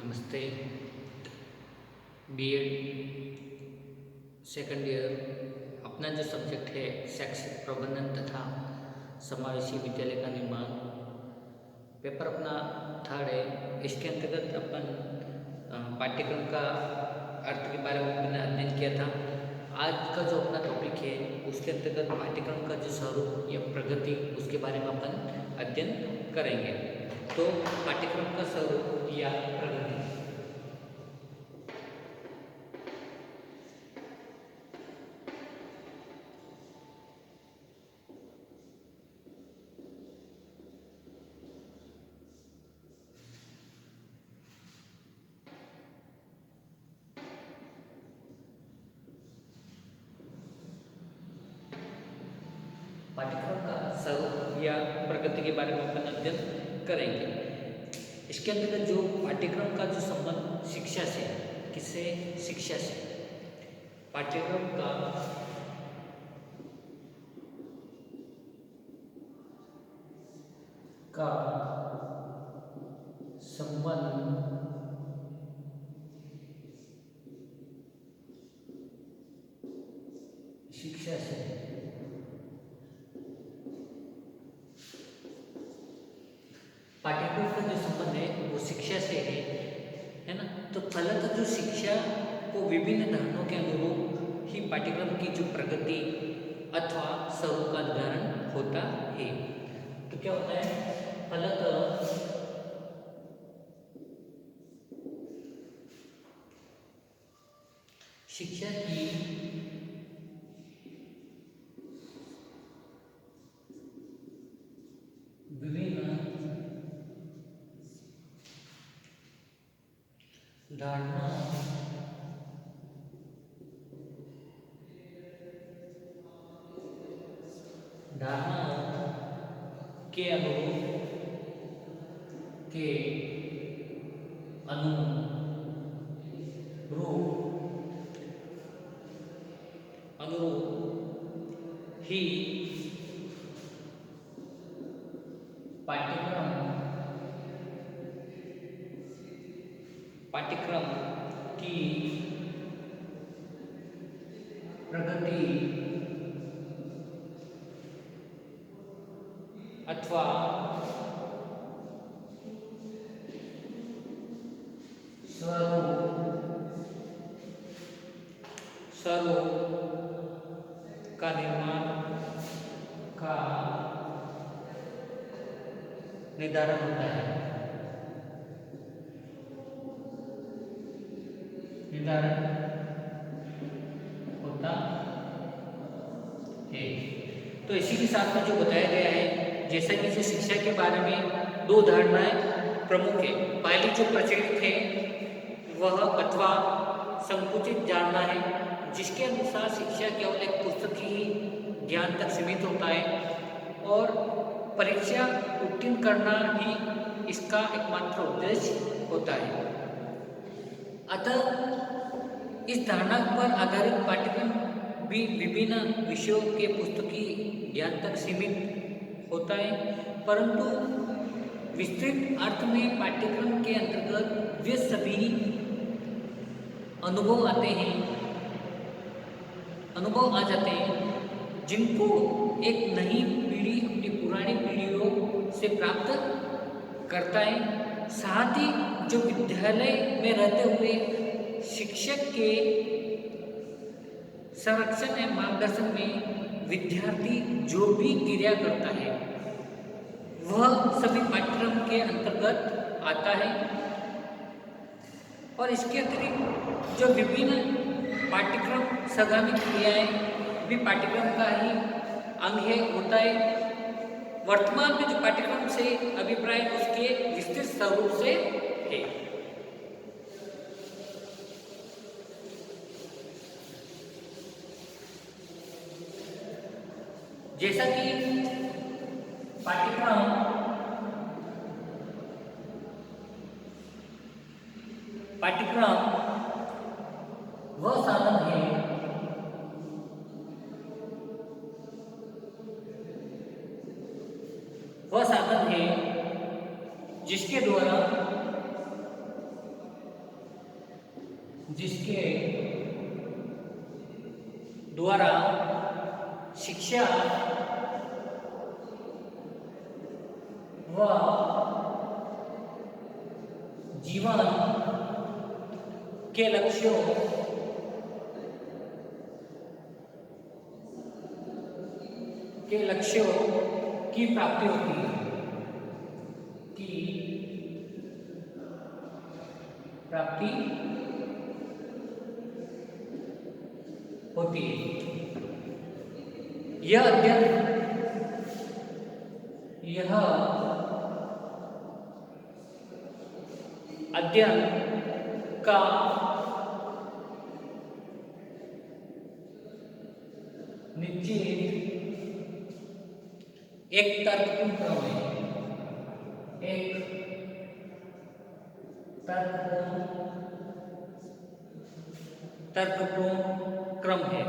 नमस्ते। BEd second year अपना जो सब्जेक्ट है शैक्षिक प्रबंधन तथा समावेशी विद्यालय का निर्माण पेपर अपना थर्ड है। इसके अंतर्गत अपन पाठ्यक्रम का अर्थ के बारे में मैंने अध्ययन किया था। आज का जो अपना टॉपिक है उसके अंतर्गत पाठ्यक्रम का जो स्वरूप या प्रगति उसके बारे में अपन अध्ययन करेंगे। तो पाठ्यक्रम का स्वरूप या प्रगति। पाठ्यक्रम का स्वरूप या प्रगति के बारे में अपन अध्ययन करेंगे। इसके अंतर्गत जो पाठ्यक्रम का जो संबंध शिक्षा से, किससे? शिक्षा से। पाठ्यक्रम का संबंध शिक्षा से पाठ्यक्रम का जो संबंध है वो शिक्षा से है ना। तो फलतः जो शिक्षा को विभिन्न धारणाओं के अनुरूप ही पाठ्यक्रम की जो प्रगति अथवा स्वरूप का निर्धारण होता है। तो क्या होता है? फलतः शिक्षा की विभिन्न धारणाओं के अनुरूप ही पाठ्यक्रम की प्रगति अथवा स्वरूप का निर्धारण होता है। तो इसी के साथ में जो बताया गया है, जैसा कि जो शिक्षा के बारे में दो धारणाएं प्रमुख है। पहली जो प्रचलित है वह अथवा संकुचित धारणा है, जिसके अनुसार शिक्षा केवल एक पुस्तकीय ज्ञान तक सीमित होता है और परीक्षा उत्तीर्ण करना ही इसका एकमात्र उद्देश्य होता है। अतः इस धारणा पर आधारित पाठ्यक्रम भी विभिन्न विषयों के पुस्तकीय ज्ञान तक सीमित होता है, परंतु विस्तृत अर्थ में पाठ्यक्रम के अंतर्गत वे सभी अनुभव आ जाते हैं जिनको एक नई पीढ़ी अपनी पुरानी पीढ़ियों से प्राप्त करता है। साथ ही जो विद्यालय में रहते हुए शिक्षक के संरक्षण एवं मार्गदर्शन में विद्यार्थी जो भी क्रिया करता है वह सभी पाठ्यक्रम के अंतर्गत आता है। और इसके अतिरिक्त जो विभिन्न पाठ्यक्रम संगामी क्रियाएं भी पाठ्यक्रम का ही अंग होता है। वर्तमान में जो पाठ्यक्रम से अभिप्राय उसके विस्तृत स्वरूप से है। जैसा कि पाठ्यक्रम वह साधन है जिसके द्वारा जिसके द्वारा शिक्षा व जीवन के लक्ष्यों की प्राप्ति होती है, यह अध्ययन का निश्चित एक तर्कपूर्ण क्रम है, तर्कपूर्ण क्रम है।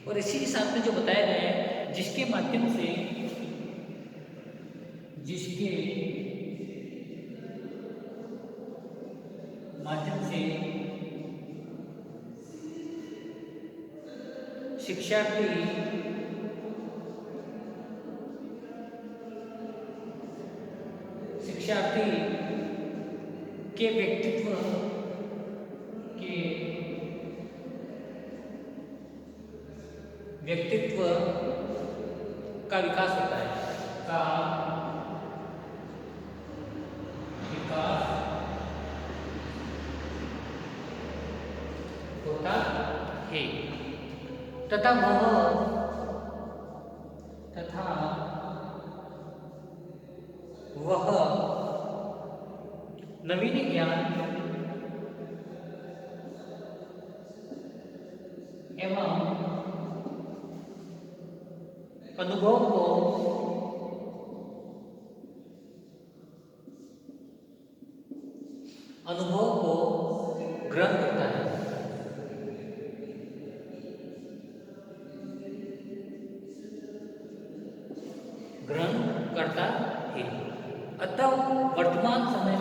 और इसी के साथ में जो बताया गया है, जिसके माध्यम से शिक्षार्थी के व्यक्तित्व का विकास होता है, तथा वह नवीन ज्ञान एवं अनुभव को ग्रहण करता है। अतः वर्तमान समय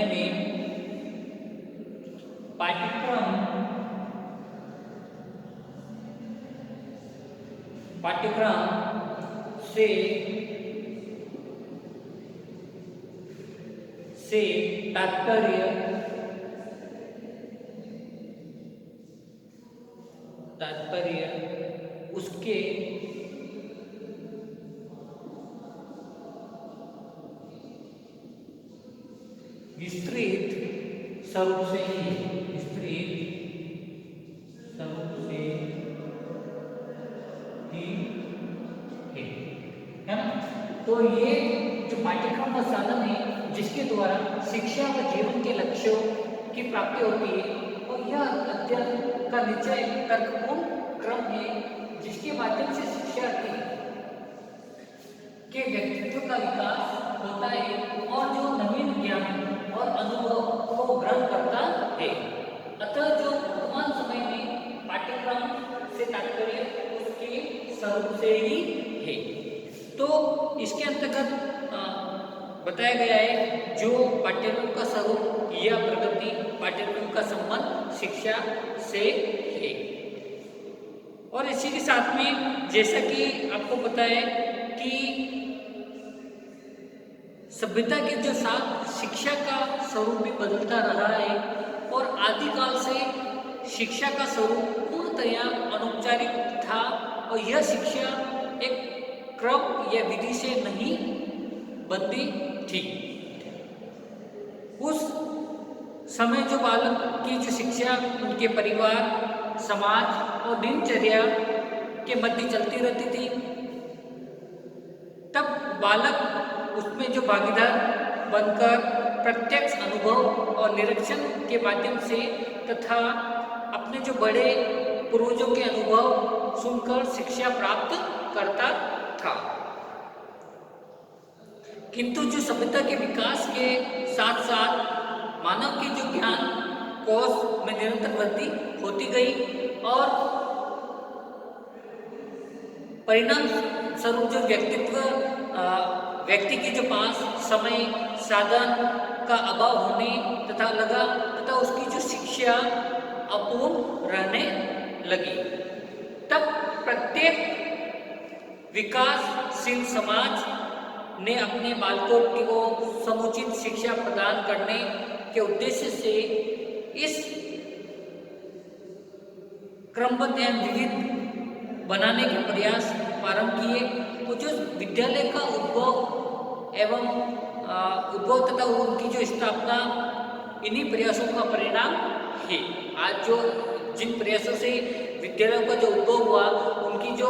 में पाठ्यक्रम से तात्पर्य उसके विस्तृत स्वरूप से ही है ना। तो ये जो पाठ्यक्रम का साधन है, जिसके द्वारा शिक्षा व जीवन के लक्ष्यों की प्राप्ति होती है, और यह अध्ययन का निश्चय तर्कपूर्ण क्रम है, जिसके माध्यम से शिक्षार्थी के व्यक्तित्व का विकास होता है और जो नवीन ज्ञान और अनुभव को ग्रहण करता है। अतः जो वर्तमान समय में पाठ्यक्रम से तात्पर्य उसके स्वरूप से ही है। तो इसके अंतर्गत बताया गया है जो पाठ्यक्रम का स्वरूप या प्रगति, पाठ्यक्रम का संबंध शिक्षा से है। और इसी के साथ में जैसा कि आपको पता है कि सभ्यता के जो साथ शिक्षा का स्वरूप भी बदलता रहा है, और आदिकाल से शिक्षा का स्वरूप पूर्णतया अनौपचारिक था, और यह शिक्षा एक क्रम या विधि से नहीं बनती थी। उस समय जो बालक की जो शिक्षा उनके परिवार, समाज और दिनचर्या के मध्य चलती रहती थी, तब बालक उसमें जो भागीदार बनकर प्रत्यक्ष अनुभव और निरीक्षण के माध्यम से तथा अपने जो बड़े पूर्वजों के अनुभव सुनकर शिक्षा प्राप्त करता था। किंतु जो सभ्यता के विकास के साथ साथ मानव की जो ज्ञान कोश में निरंतर वृद्धि होती गई और परिणाम स्वरूप जो व्यक्ति के जो पास समय साधन का अभाव होने तथा लगा तथा उसकी जो शिक्षा अपूर्ण रहने लगी, तब प्रत्येक विकासशील समाज ने अपने बालकों को समुचित शिक्षा प्रदान करने के उद्देश्य से इस क्रमबद्ध एवं विविध बनाने के प्रयास प्रारंभ किए। तो जो विद्यालय का उद्भव तथा उनकी जो स्थापना इन्हीं प्रयासों का परिणाम है। आज जो जिन प्रयासों से विद्यालयों का जो उद्भव हुआ, उनकी जो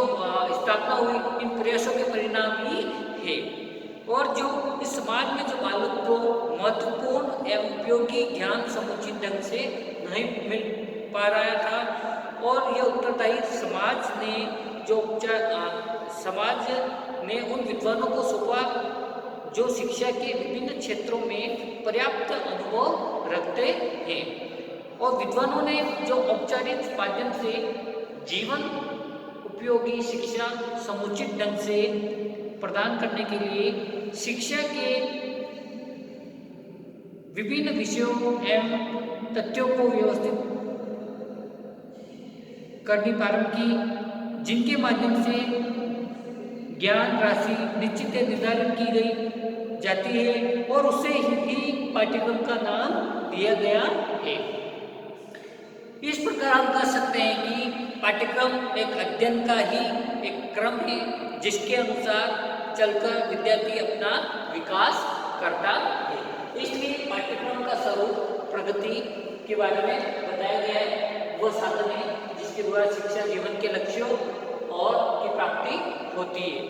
स्थापना हुई, इन प्रयासों के परिणाम ही है। और जो इस समाज में जो बालक को महत्वपूर्ण एवं उपयोगी ज्ञान समुचित ढंग से नहीं मिल पा रहा था, और यह उत्तरदायी समाज ने उन विद्वानों को सौंपा जो शिक्षा के विभिन्न क्षेत्रों में पर्याप्त अनुभव रखते हैं। और विद्वानों ने जो औपचारिक माध्यम से जीवन उपयोगी शिक्षा समुचित ढंग से प्रदान करने के लिए शिक्षा के विभिन्न विषयों एवं तथ्यों को व्यवस्थित करनी प्रारंभ की, जिनके माध्यम से ज्ञान राशि निश्चित निर्धारण की गई जाती है और उसे ही पाठ्यक्रम का नाम दिया गया है। इस प्रकार हम कह सकते हैं कि पाठ्यक्रम एक अध्ययन का ही एक क्रम है, जिसके अनुसार चलकर विद्यार्थी अपना विकास करता है। इसलिए पाठ्यक्रम का स्वरूप प्रगति के बारे में बताया गया है, वह साधन है जिसके द्वारा शिक्षा जीवन के लक्ष्यों और की प्राप्ति होती है।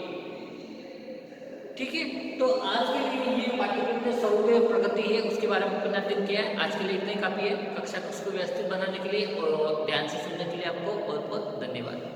ठीक है, तो आज के लिए ये पाठ्यक्रम के स्वरूप प्रगति है, उसके बारे में अपना अध्ययन किया है। आज के लिए इतना ही काफ़ी है। कक्षा को व्यवस्थित बनाने के लिए और ध्यान से सुनने के लिए आपको बहुत बहुत धन्यवाद।